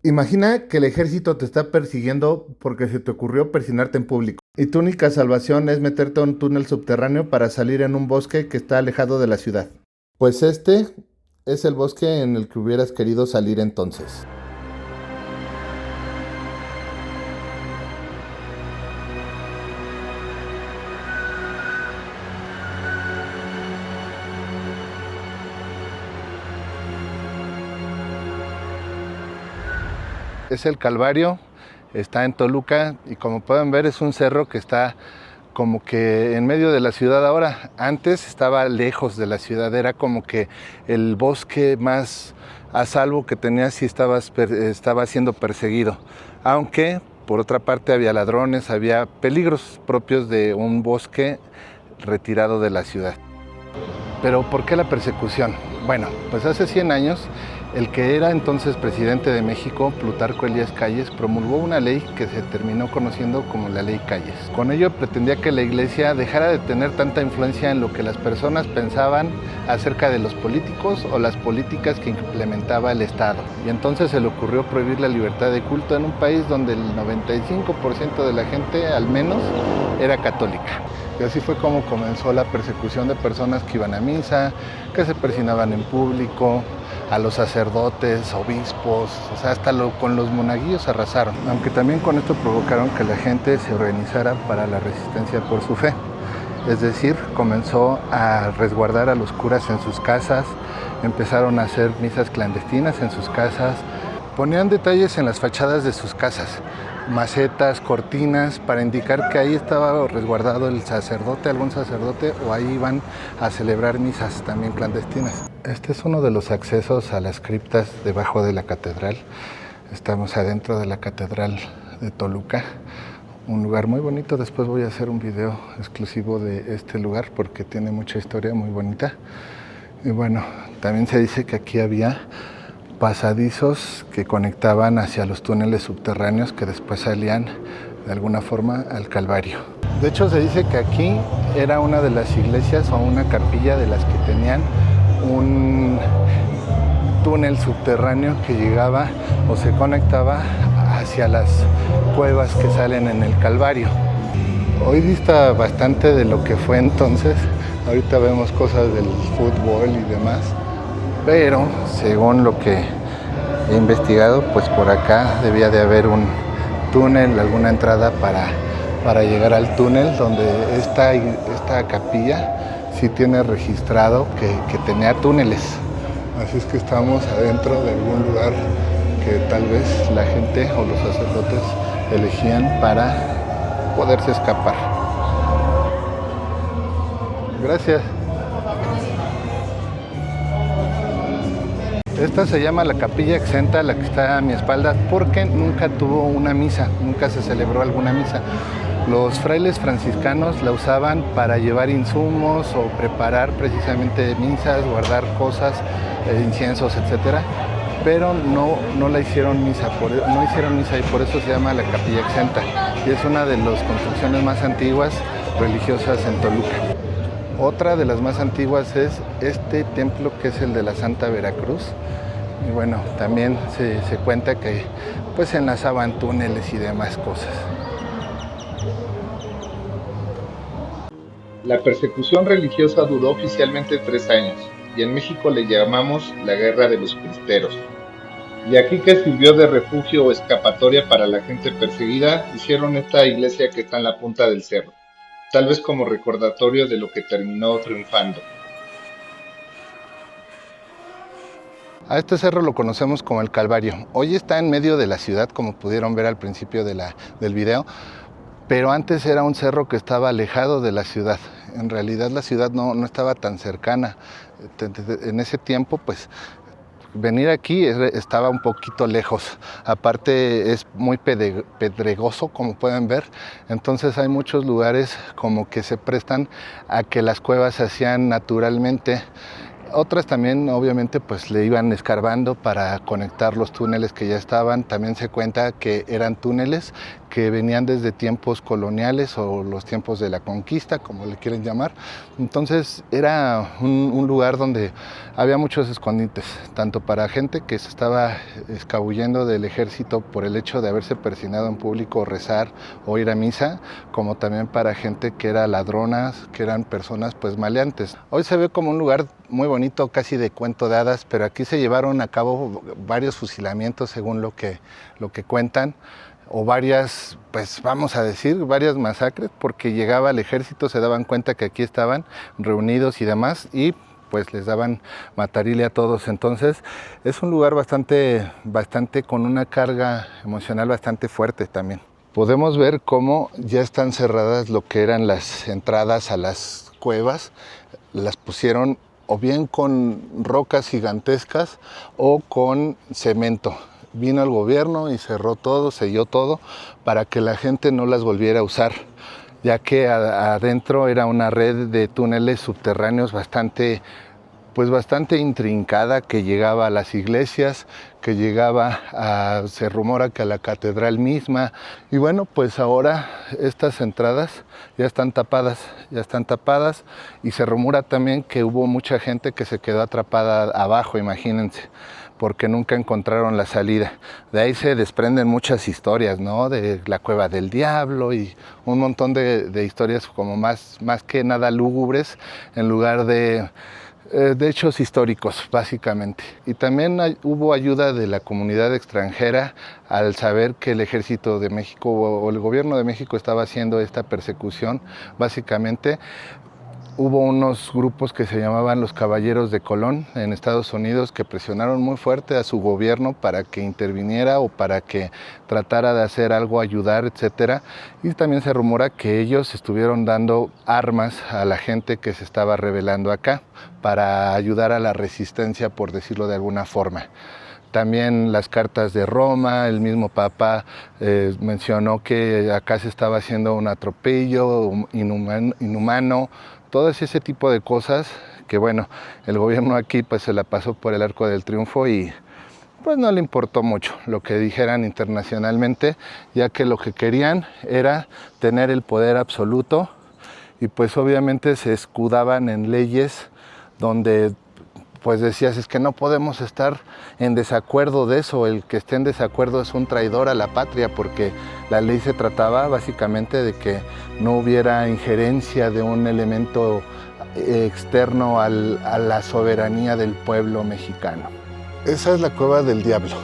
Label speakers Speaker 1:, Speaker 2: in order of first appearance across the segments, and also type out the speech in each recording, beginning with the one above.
Speaker 1: Imagina que el ejército te está persiguiendo porque se te ocurrió persinarte en público. Y tu única salvación es meterte a un túnel subterráneo para salir en un bosque que está alejado de la ciudad. Pues este es el bosque en el que hubieras querido salir entonces. Es el Calvario, está en Toluca y como pueden ver es un cerro que está como que en medio de la ciudad ahora. Antes estaba lejos de la ciudad, era como que el bosque más a salvo que tenías si estaba siendo perseguido. Aunque por otra parte había ladrones, había peligros propios de un bosque retirado de la ciudad. Pero ¿por qué la persecución? Bueno, pues hace 100 años el que era entonces presidente de México, Plutarco Elías Calles, promulgó una ley que se terminó conociendo como la Ley Calles. Con ello pretendía que la Iglesia dejara de tener tanta influencia en lo que las personas pensaban acerca de los políticos o las políticas que implementaba el Estado. Y entonces se le ocurrió prohibir la libertad de culto en un país donde el 95% de la gente, al menos, era católica. Y así fue como comenzó la persecución de personas que iban a misa, que se persinaban en público, a los sacerdotes, obispos, o sea, hasta con los monaguillos arrasaron. Aunque también con esto provocaron que la gente se organizara para la resistencia por su fe. Es decir, comenzó a resguardar a los curas en sus casas, empezaron a hacer misas clandestinas en sus casas, ponían detalles en las fachadas de sus casas, macetas, cortinas, para indicar que ahí estaba resguardado el sacerdote, algún sacerdote, o ahí iban a celebrar misas también clandestinas. Este es uno de los accesos a las criptas debajo de la catedral. Estamos adentro de la catedral de Toluca, un lugar muy bonito. Después voy a hacer un video exclusivo de este lugar porque tiene mucha historia muy bonita. Y bueno, también se dice que aquí había pasadizos que conectaban hacia los túneles subterráneos que después salían de alguna forma al Calvario. De hecho se dice que aquí era una de las iglesias o una capilla de las que tenían un túnel subterráneo que llegaba o se conectaba hacia las cuevas que salen en el Calvario. Hoy dista bastante de lo que fue entonces. Ahorita vemos cosas del fútbol y demás, pero según lo que he investigado, pues por acá debía de haber un túnel, alguna entrada para llegar al túnel, donde esta capilla sí tiene registrado que tenía túneles. Así es que estamos adentro de algún lugar que tal vez la gente o los sacerdotes elegían para poderse escapar. Gracias. Esta se llama la Capilla Exenta, la que está a mi espalda, porque nunca tuvo una misa, nunca se celebró alguna misa. Los frailes franciscanos la usaban para llevar insumos o preparar precisamente misas, guardar cosas, inciensos, etcétera, pero no la hicieron misa, no hicieron misa y por eso se llama la Capilla Exenta. Y es una de las construcciones más antiguas religiosas en Toluca. Otra de las más antiguas es este templo que es el de la Santa Veracruz. Y bueno, también se cuenta que pues enlazaban túneles y demás cosas.
Speaker 2: La persecución religiosa duró oficialmente 3 años, y en México le llamamos la Guerra de los Cristeros. Y aquí que sirvió de refugio o escapatoria para la gente perseguida, hicieron esta iglesia que está en la punta del cerro, tal vez como recordatorio de lo que terminó triunfando.
Speaker 1: A este cerro lo conocemos como el Calvario. Hoy está en medio de la ciudad, como pudieron ver al principio del video, pero antes era un cerro que estaba alejado de la ciudad. En realidad la ciudad no estaba tan cercana. En ese tiempo, pues, venir aquí estaba un poquito lejos. Aparte es muy pedregoso, como pueden ver. Entonces hay muchos lugares como que se prestan a que las cuevas se hacían naturalmente Otras también obviamente pues le iban escarbando para conectar los túneles que ya estaban. También se cuenta que eran túneles que venían desde tiempos coloniales o los tiempos de la conquista, como le quieren llamar. Entonces era un lugar donde había muchos escondites, tanto para gente que se estaba escabullendo del ejército por el hecho de haberse persinado en público, rezar o ir a misa, como también para gente que era ladronas, que eran personas pues maleantes. Hoy se ve como un lugar muy bonito, casi de cuento de hadas, pero aquí se llevaron a cabo varios fusilamientos según lo que cuentan, o varias, pues vamos a decir, varias masacres, porque llegaba el ejército, se daban cuenta que aquí estaban reunidos y demás, y pues les daban matarile a todos. Entonces es un lugar bastante con una carga emocional bastante fuerte también. Podemos ver cómo ya están cerradas lo que eran las entradas a las cuevas, las pusieron o bien con rocas gigantescas o con cemento. Vino el gobierno y cerró todo, selló todo para que la gente no las volviera a usar, ya que adentro era una red de túneles subterráneos bastante intrincada, que llegaba a las iglesias, que se rumora que a la catedral misma. Y bueno, pues ahora estas entradas ya están tapadas y se rumora también que hubo mucha gente que se quedó atrapada abajo, imagínense, porque nunca encontraron la salida. De ahí se desprenden muchas historias, ¿no? De la cueva del diablo y un montón de historias como más que nada lúgubres, en lugar de hechos históricos, básicamente. Y también hubo ayuda de la comunidad extranjera al saber que el Ejército de México o el Gobierno de México estaba haciendo esta persecución. Básicamente hubo unos grupos que se llamaban los Caballeros de Colón en Estados Unidos, que presionaron muy fuerte a su gobierno para que interviniera o para que tratara de hacer algo, ayudar, etcétera. Y también se rumora que ellos estuvieron dando armas a la gente que se estaba rebelando acá para ayudar a la resistencia, por decirlo de alguna forma. También las cartas de Roma, el mismo Papa mencionó que acá se estaba haciendo un atropello inhumano, todo ese tipo de cosas que bueno, el gobierno aquí pues se la pasó por el arco del triunfo y pues no le importó mucho lo que dijeran internacionalmente, ya que lo que querían era tener el poder absoluto y pues obviamente se escudaban en leyes donde pues decías, es que no podemos estar en desacuerdo de eso, el que esté en desacuerdo es un traidor a la patria, porque la ley se trataba básicamente de que no hubiera injerencia de un elemento externo a la soberanía del pueblo mexicano. Esa es la cueva del diablo.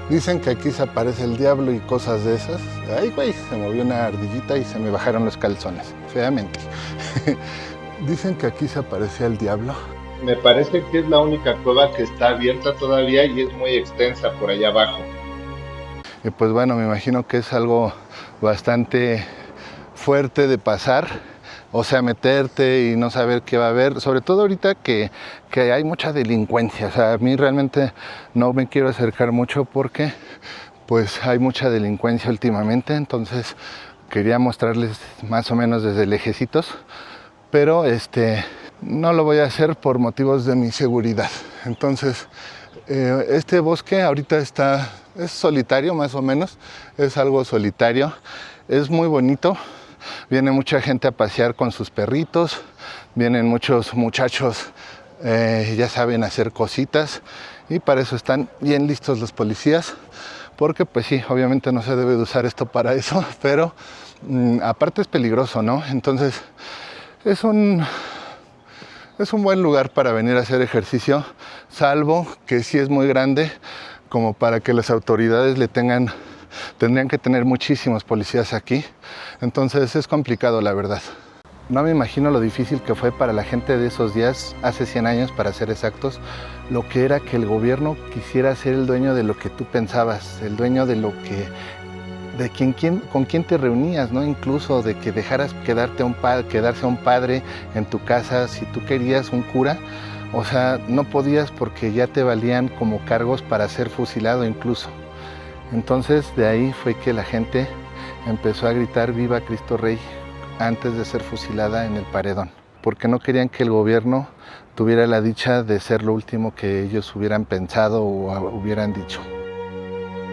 Speaker 1: Dicen que aquí se aparece el diablo y cosas de esas. Ay, güey, se movió una ardillita y se me bajaron los calzones, feamente. Dicen que aquí se aparecía el diablo.
Speaker 2: Me parece que es la única cueva que está abierta todavía y es muy extensa por allá abajo.
Speaker 1: Y pues bueno, me imagino que es algo bastante fuerte de pasar, o sea, meterte y no saber qué va a haber, sobre todo ahorita que hay mucha delincuencia. O sea, a mí realmente no me quiero acercar mucho porque pues hay mucha delincuencia últimamente, entonces quería mostrarles más o menos desde lejecitos, pero no lo voy a hacer por motivos de mi seguridad. Entonces, este bosque ahorita es solitario más o menos, es algo solitario, es muy bonito. Viene mucha gente a pasear con sus perritos, vienen muchos muchachos, ya saben hacer cositas y para eso están bien listos los policías, porque pues sí, obviamente no se debe de usar esto para eso, pero aparte es peligroso, ¿no? Entonces es un buen lugar para venir a hacer ejercicio, salvo que sí es muy grande, como para que las autoridades tendrían que tener muchísimos policías aquí. Entonces es complicado, la verdad. No me imagino lo difícil que fue para la gente de esos días, hace 100 años para ser exactos, lo que era que el gobierno quisiera ser el dueño de lo que tú pensabas, el dueño de lo que con quién te reunías, ¿no? Incluso de que dejaras quedarse un padre en tu casa si tú querías un cura. O sea, no podías porque ya te valían como cargos para ser fusilado incluso. Entonces de ahí fue que la gente empezó a gritar "Viva Cristo Rey" antes de ser fusilada en el paredón. porque no querían que el gobierno tuviera la dicha de ser lo último que ellos hubieran pensado o hubieran dicho.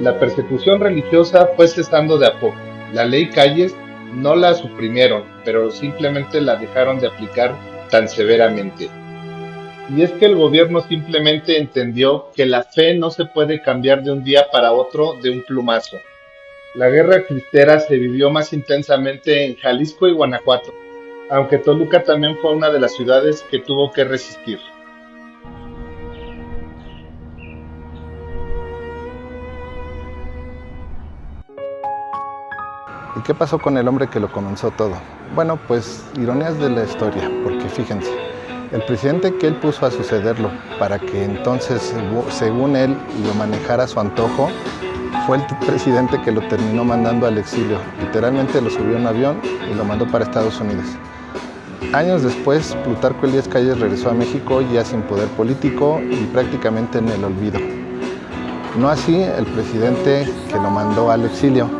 Speaker 2: La persecución religiosa fue cesando de a poco. La ley Calles no la suprimieron, pero simplemente la dejaron de aplicar tan severamente. Y es que el gobierno simplemente entendió que la fe no se puede cambiar de un día para otro de un plumazo. La guerra cristera se vivió más intensamente en Jalisco y Guanajuato, aunque Toluca también fue una de las ciudades que tuvo que resistir.
Speaker 1: ¿Y qué pasó con el hombre que lo comenzó todo? Bueno, pues ironías de la historia, porque fíjense, el presidente que él puso a sucederlo para que entonces, según él, lo manejara a su antojo, fue el presidente que lo terminó mandando al exilio. Literalmente lo subió a un avión y lo mandó para Estados Unidos. Años después, Plutarco Elías Calles regresó a México ya sin poder político y prácticamente en el olvido. No así el presidente que lo mandó al exilio,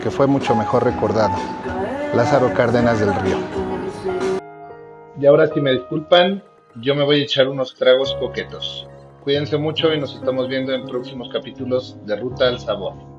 Speaker 1: que fue mucho mejor recordado, Lázaro Cárdenas del Río.
Speaker 2: Y ahora, si me disculpan, yo me voy a echar unos tragos coquetos. Cuídense mucho y nos estamos viendo en próximos capítulos de Ruta al Sabor.